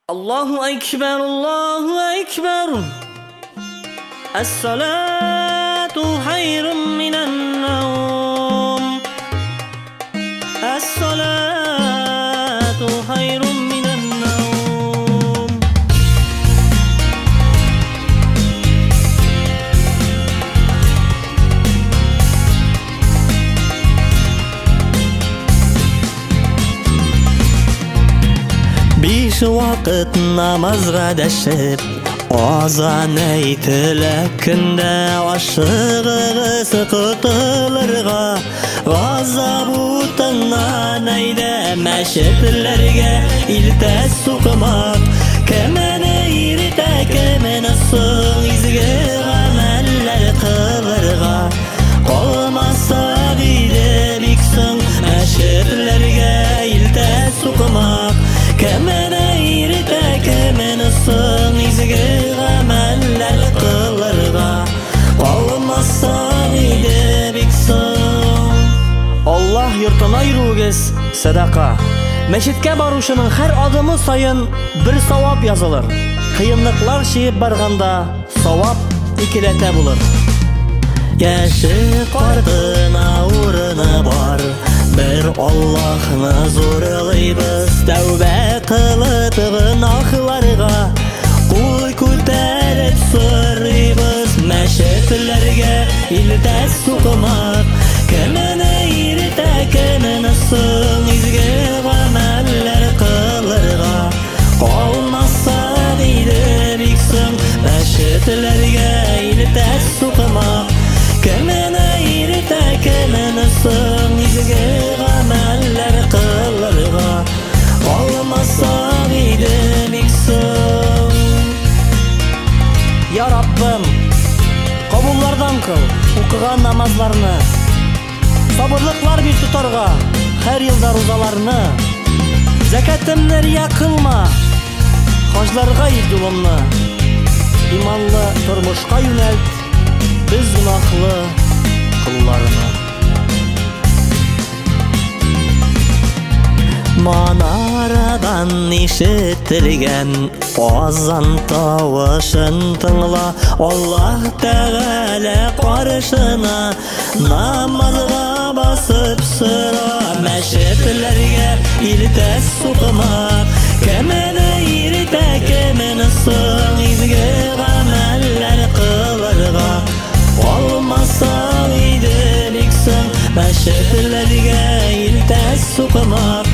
Allahu Ekber, Allahu Ekber. Es-salatu hayrun minen nevm. Es-salatu hayrun minen nevm. Beş vakit namazga deşip azan eytilekinde aşığı sıkıtılırga gazabutından eyde meşitlerge iltes sukumak kemene irite kemene sığ izge ameller kılırga olmazsa bile biksin meşitlerge iltes sukumak kemene irite kemene sığ izge ameller kılırga olmazsa bile biksin. Allah yurtuna yürügez sadaka. Meşitke baruşunun her adımı sayın bir savap yazılır. Kıyımlıklar şiip barganda savap ikilete bulur. Yaşı qardına uğruna var, bir Allah'ını zorlayız. Tövbe kılıp günahlarga Kuy küteret sırrıyız. Meşitlerge ildes sukumak kemene irite kemene sığ izge ameller kılırga olmazsa bile biksin. Meşitlerge ildes sukumak kemene irite kemene sığ izge ameller kılırga olmazsa bile biksin. Ya Rabbim, kabullardan kıl okugan namazlarını, sabırlıklar bir tutarga her yılda rozalarını, zeketimleri yakılma, haclarga yıldulumlu, imanlı turmuşka yönelt biz günahlı kullarını. Manaradan işitilgen azan tavışın tınla Allah Teala karşına namazga basıp sıra. Meşitlerge iltes sukumak kemene irite kemene sığ izge ameller kılırga olmazsa bile biksin. Meşitlerge iltes sukumak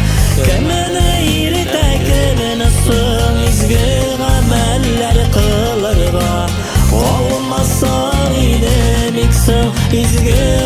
kemene irite kemene sığ izge ameller kılırga olmazsa bile biksin. İzge